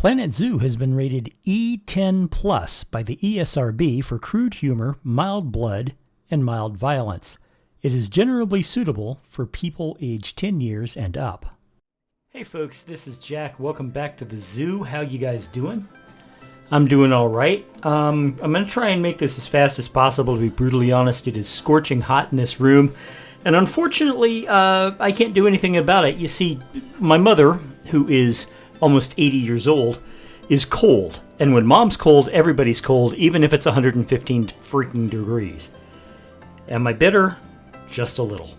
Planet Zoo has been rated E10 Plus by the ESRB for crude humor, mild blood, and mild violence. It is generally suitable for people aged 10 years and up. Hey folks, this is Jack. Welcome back to the zoo. How you guys doing? I'm doing all right. I'm going to try and make this as fast as possible. To be brutally honest, it is scorching hot in this room. And unfortunately, I can't do anything about it. You see, my mother, who is almost 80 years old, is cold. And when mom's cold, everybody's cold, even if it's 115 freaking degrees. Am I bitter? Just a little.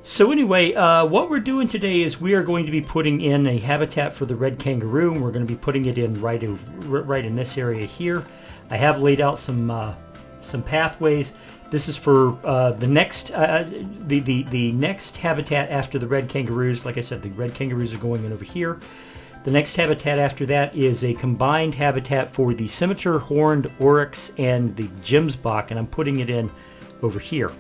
So anyway, what we're doing today is we are going to be putting in a habitat for the red kangaroo, and we're going to be putting it in right in this area here. I have laid out some pathways. This is for the next habitat after the red kangaroos. Like I said, the red kangaroos are going in over here. The next habitat after that is a combined habitat for the scimitar horned oryx and the gemsbok, and I'm putting it in over here.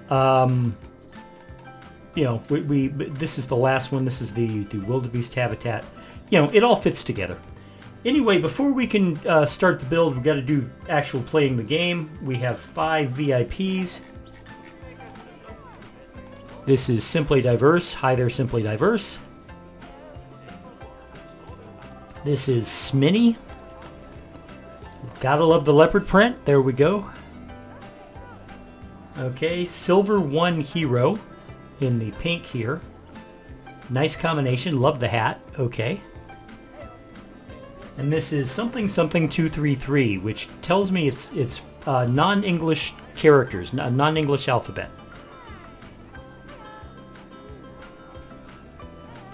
You know, this is the last one. This is the wildebeest habitat. You know, it all fits together. Anyway, before we can start the build, we've got to do actual playing the game. We have 5 VIPs. This is Simply Diverse. Hi there, Simply Diverse. This is Sminny. Gotta love the leopard print. There we go. Okay, Silver One Hero in the pink here. Nice combination. Love the hat. Okay. And this is something 233, which tells me it's non-English characters, a non-English alphabet.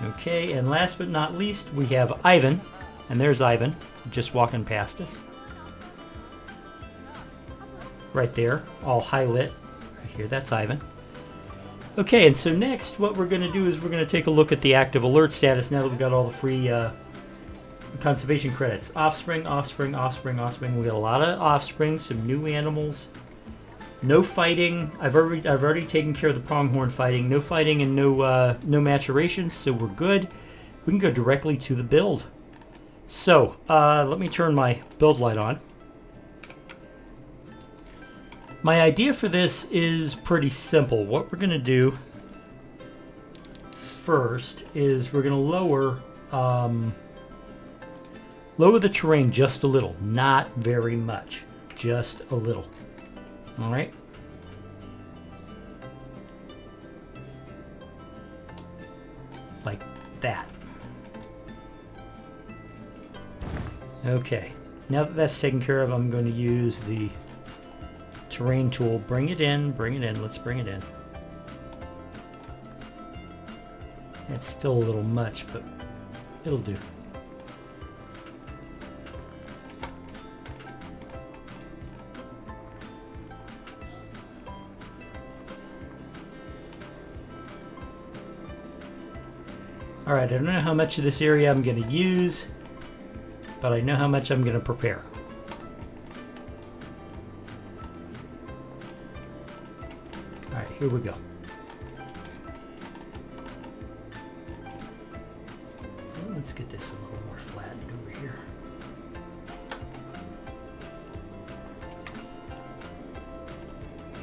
Okay, and last but not least, we have Ivan. And there's Ivan, just walking past us. Right there, all highlit. Right here, that's Ivan. Okay, and so next, what we're going to do is we're going to take a look at the active alert status now that we've got all the free conservation credits. Offspring, offspring, offspring, offspring. We got a lot of offspring, some new animals. No fighting. I've already taken care of the pronghorn fighting. No fighting and no maturations, so we're good. We can go directly to the build. So, let me turn my build light on. My idea for this is pretty simple. What we're going to do first is we're going to lower the terrain just a little. Not very much. Just a little. All right? Like that. Okay. Now that that's taken care of, I'm going to use the terrain tool. Bring it in, bring it in. Let's bring it in. It's still a little much, but it'll do. Alright, I don't know how much of this area I'm going to use, but I know how much I'm going to prepare. Alright, here we go. Let's get this a little more flattened over here.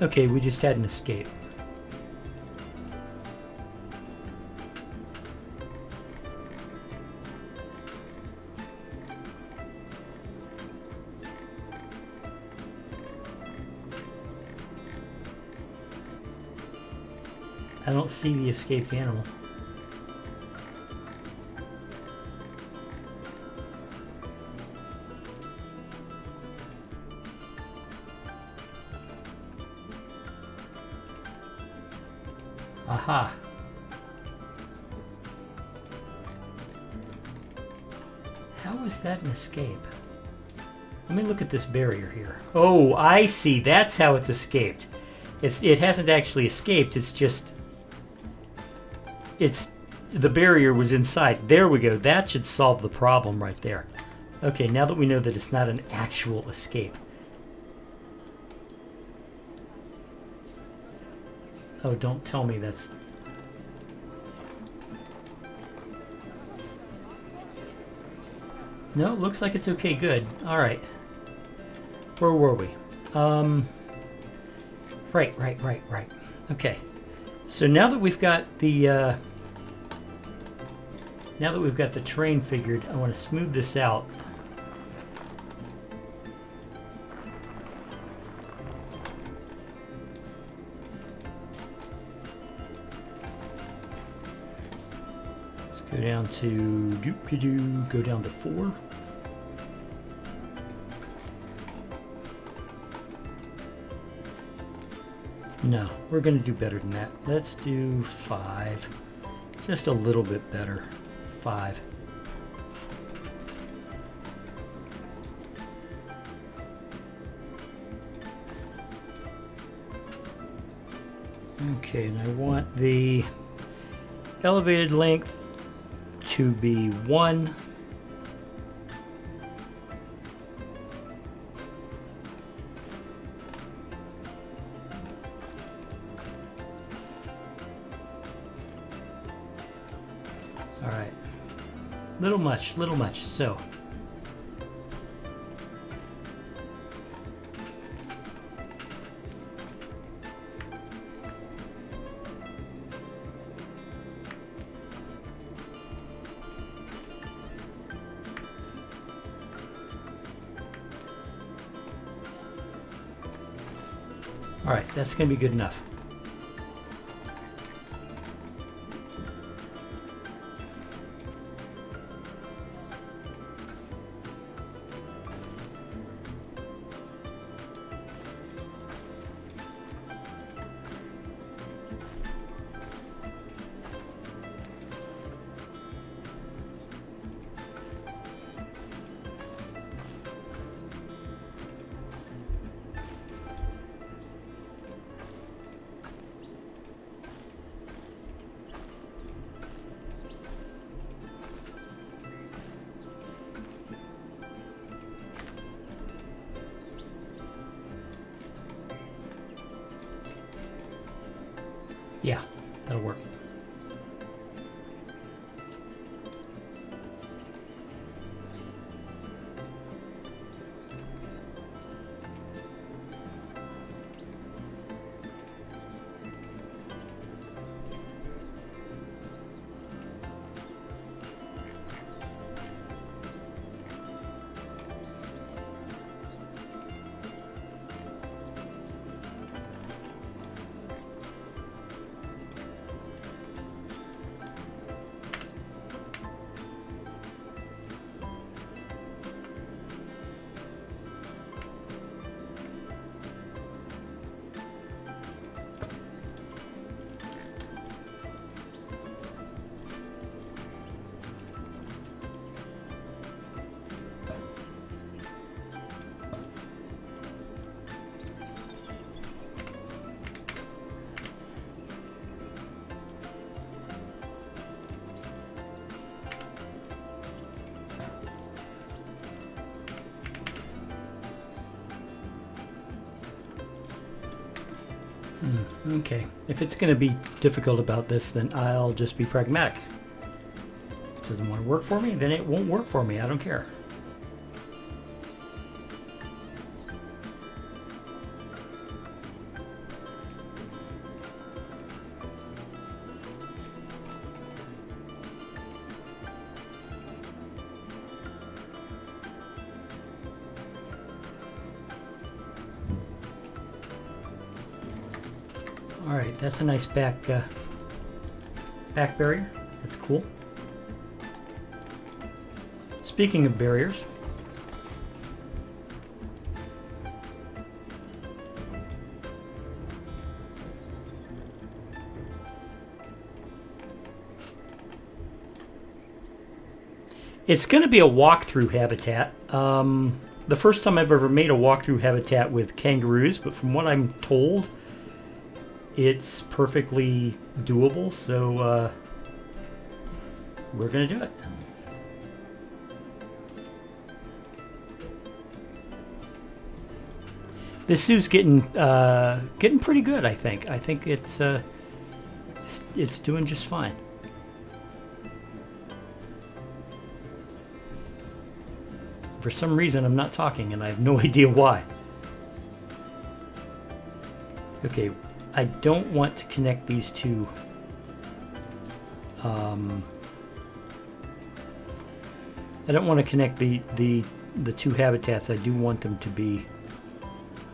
Okay, we just had an escape. I don't see the escaped animal. Aha. How is that an escape? Let me look at this barrier here. Oh, I see. That's how it's escaped. It hasn't actually escaped. It's just... the barrier was inside. There we go. That should solve the problem right there. Okay, now that we know that it's not an actual escape. Oh, don't tell me that's... No, it looks like it's okay. Good. All right. Where were we? Right. Okay. So now that we've got the terrain figured, I want to smooth this out. Let's go down to go down to 4. No, we're going to do better than that. Let's do 5. Just a little bit better. 5. Okay, and I want the elevated length to be 1. All right, little much, so. All right, that's going to be good enough. Yeah, that'll work. Okay, if it's going to be difficult about this, then I'll just be pragmatic. If it doesn't want to work for me, then it won't work for me. I don't care. All right, that's a nice back barrier. That's cool. Speaking of barriers, it's going to be a walkthrough habitat. The first time I've ever made a walkthrough habitat with kangaroos, but from what I'm told, it's perfectly doable, so we're going to do it. This zoo's getting pretty good, I think. I think it's doing just fine. For some reason, I'm not talking, and I have no idea why. Okay, I don't want to connect these two. I don't want to connect the two habitats. I do want them to be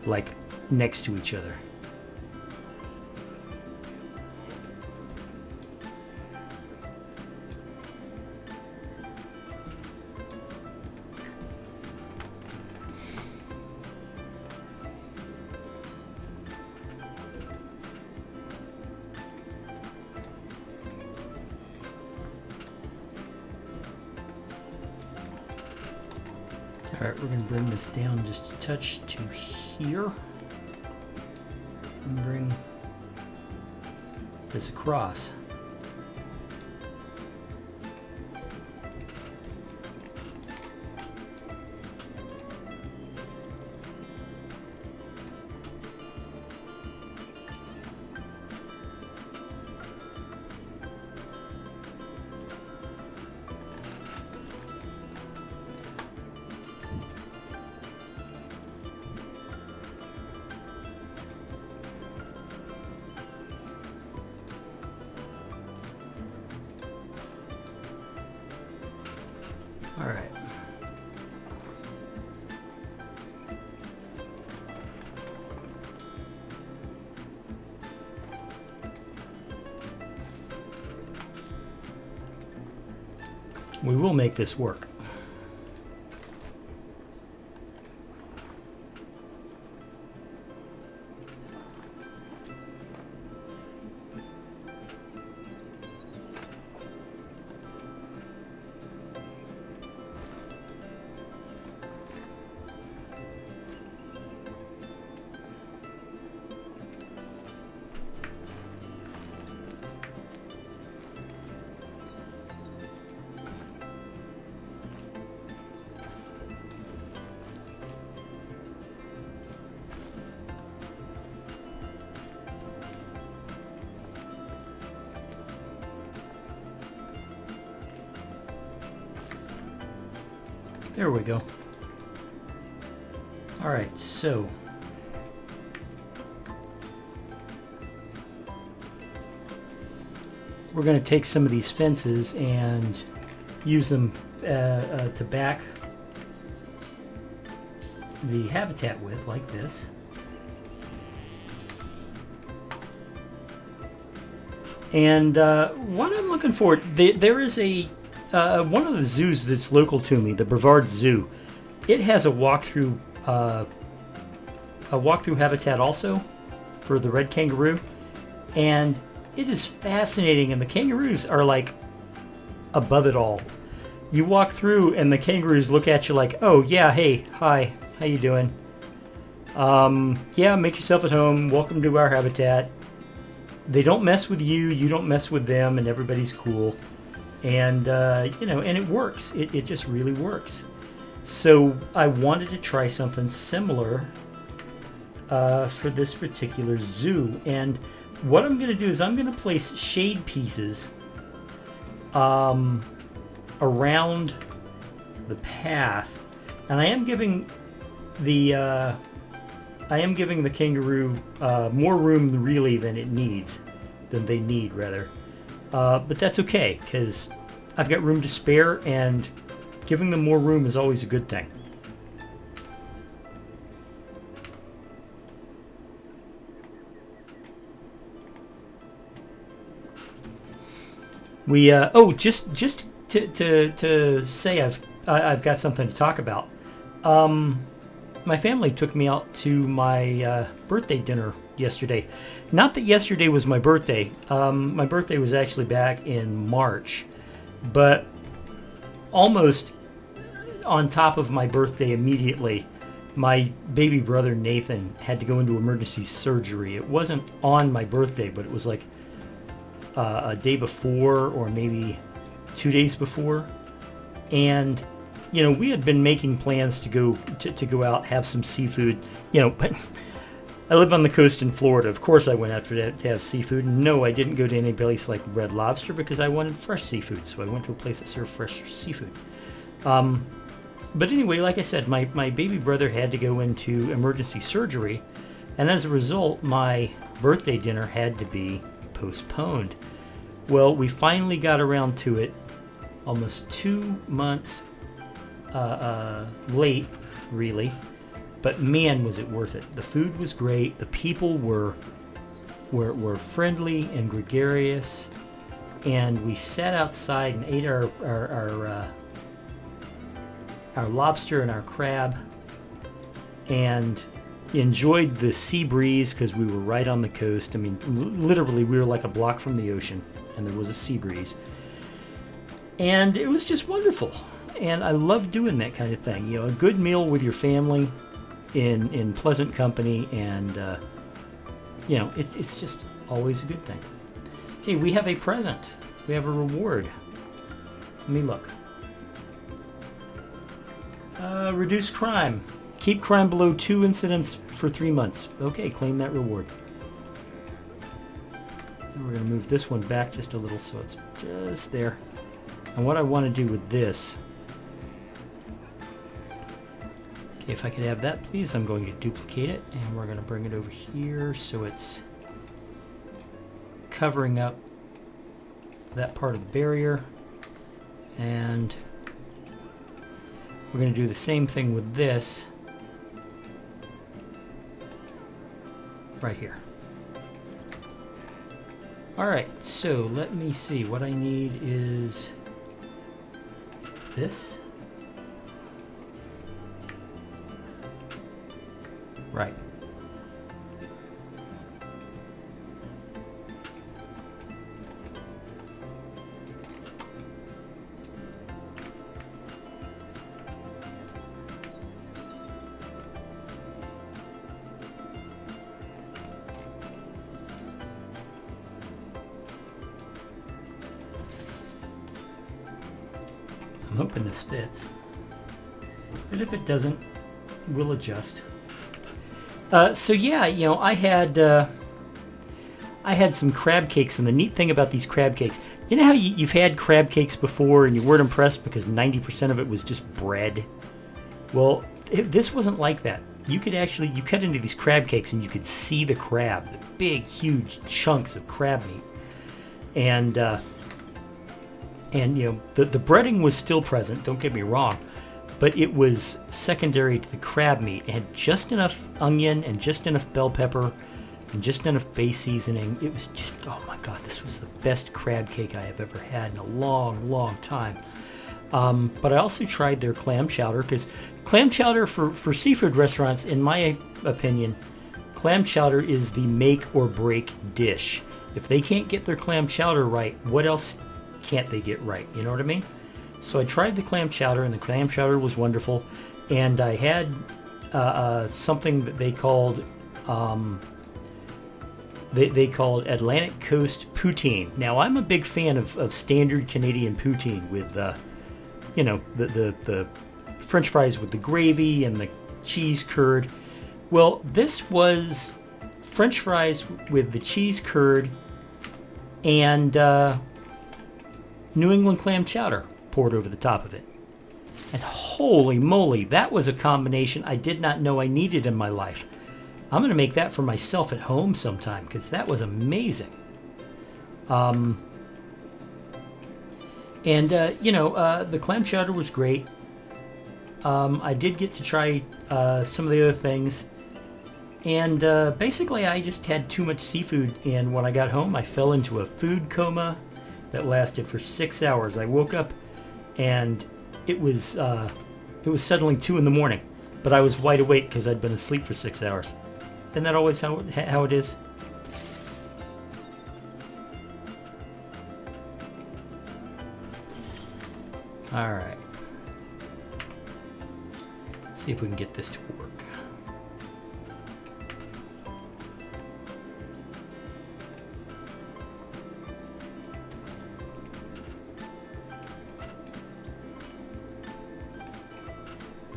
like next to each other. Alright, we're going to bring this down just a touch to here. And bring this across. All right. We will make this work. There we go. All right, so we're going to take some of these fences and use them to back the habitat with, like this. And what I'm looking for, there is a one of the zoos that's local to me, the Brevard Zoo. It has a walkthrough habitat also for the red kangaroo, and it is fascinating. And the kangaroos are like above it all. You walk through, and the kangaroos look at you like, "Oh yeah, hey, hi, how you doing? Yeah, make yourself at home. Welcome to our habitat." They don't mess with you. You don't mess with them, and everybody's cool. And, you know, and it works. It just really works. So I wanted to try something similar for this particular zoo. And what I'm going to do is I'm going to place shade pieces around the path. And I am giving the kangaroo more room really than they need, rather. But that's okay, because I've got room to spare, and giving them more room is always a good thing. We just to say I've got something to talk about. My family took me out to my birthday dinner yesterday. Not that yesterday was my birthday. My birthday was actually back in March, but almost on top of my birthday immediately, my baby brother Nathan had to go into emergency surgery. It wasn't on my birthday, but it was like a day before, or maybe 2 days before. And you know, we had been making plans to go out, have some seafood. You know, but I live on the coast in Florida. Of course, I went out to have seafood. And no, I didn't go to any place like Red Lobster because I wanted fresh seafood. So I went to a place that served fresh seafood. But anyway, like I said, my baby brother had to go into emergency surgery, and as a result, my birthday dinner had to be postponed. Well, we finally got around to it almost 2 months late, really. But man, was it worth it. The food was great. The people were friendly and gregarious. And we sat outside and ate our lobster and our crab, and enjoyed the sea breeze because we were right on the coast. I mean, literally, we were like a block from the ocean, and there was a sea breeze. And it was just wonderful. And I love doing that kind of thing. You know, a good meal with your family in pleasant company, and you know, it's just always a good thing. Okay, we have a present. We have a reward. Let me look. Reduce crime. Keep crime below 2 incidents for 3 months. Okay, claim that reward. And we're going to move this one back just a little so it's just there. And what I want to do with this... Okay, if I could have that, please. I'm going to duplicate it, and we're going to bring it over here so it's covering up that part of the barrier. And we're going to do the same thing with this right here. Alright, so let me see. What I need is this. Right. I'm hoping this fits, but if it doesn't, we'll adjust. So yeah, you know, I had some crab cakes, and the neat thing about these crab cakes, you know how you've had crab cakes before and you weren't impressed because 90% of it was just bread? Well, this wasn't like that. You could actually, you cut into these crab cakes and you could see the crab, the big, huge chunks of crab meat. And you know, the breading was still present, don't get me wrong, but it was secondary to the crab meat. It had just enough onion and just enough bell pepper and just enough base seasoning. It was just, oh my God, this was the best crab cake I have ever had in a long, long time. But I also tried their clam chowder, because clam chowder for seafood restaurants, in my opinion, clam chowder is the make or break dish. If they can't get their clam chowder right, what else can't they get right? You know what I mean? So I tried the clam chowder, and the clam chowder was wonderful. And I had something that they called they called Atlantic Coast poutine. Now, I'm a big fan of standard Canadian poutine with you know, the French fries with the gravy and the cheese curd. Well, this was French fries with the cheese curd and New England clam chowder poured over the top of it. And holy moly, that was a combination I did not know I needed in my life. I'm going to make that for myself at home sometime, because that was amazing. You know, the clam chowder was great. I did get to try some of the other things. And basically, I just had too much seafood, and when I got home, I fell into a food coma that lasted for 6 hours. I woke up, and it was suddenly 2 in the morning, but I was wide awake because I'd been asleep for 6 hours. Isn't that always how it is? All right. Let's see if we can get this to work.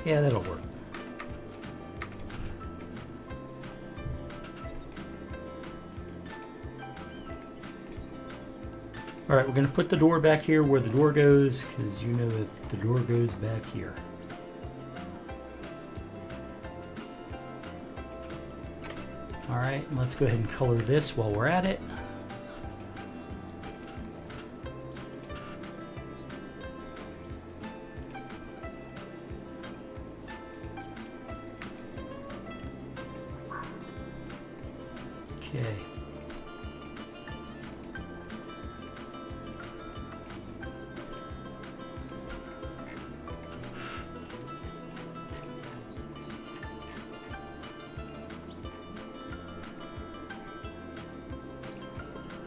Yeah, that'll work. All right, we're going to put the door back here where the door goes, because you know that the door goes back here. All right, let's go ahead and color this while we're at it. Okay.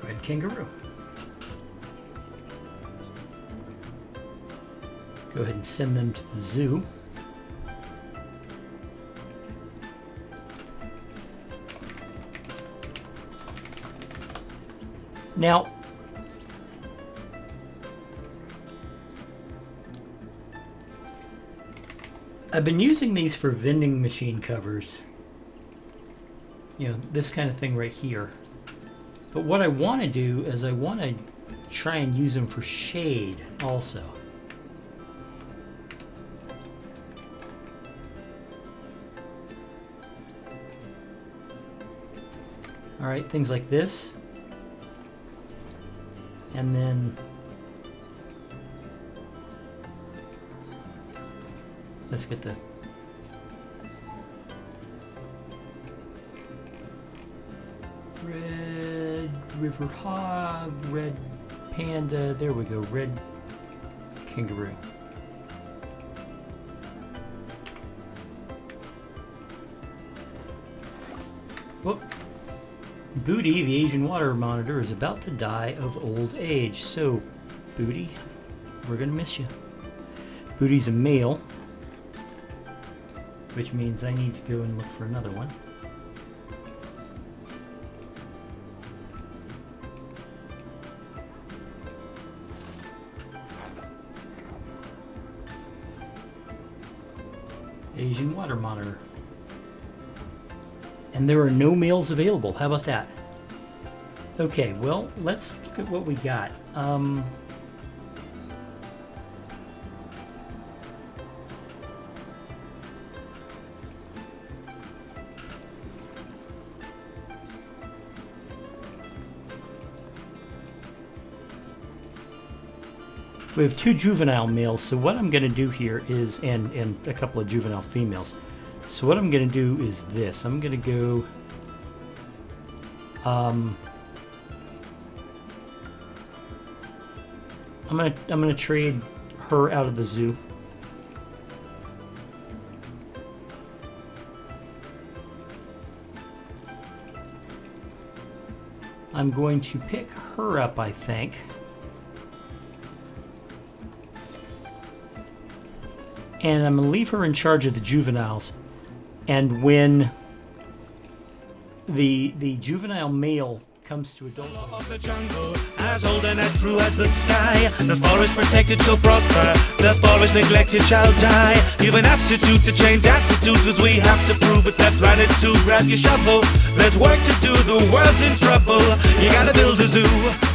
Red kangaroo. Go ahead and send them to the zoo. Now, I've been using these for vending machine covers. You know, this kind of thing right here. But what I want to do is I want to try and use them for shade also. All right, things like this. And then let's get the red river hog, red panda, there we go, red kangaroo. Whoop. Booty, the Asian water monitor, is about to die of old age. So, Booty, we're gonna miss you. Booty's a male, which means I need to go and look for another one. Asian water monitor. And there are no males available. How about that? Okay, well, let's look at what we got. We have 2 juvenile males, so what I'm going to do here is, and a couple of juvenile females. So what I'm going to do is this. I'm going to go... I'm gonna trade her out of the zoo. I'm going to pick her up, I think. And I'm going to leave her in charge of the juveniles. And when the juvenile male comes to adulthood... Of the jungle, as old and as true as the sky. The forest protected shall prosper, the forest neglected shall die. You've an aptitude to change attitudes, cause we have to prove it. That's right, it's to grab your shovel. There's work to do, the world's in trouble. You gotta build a zoo.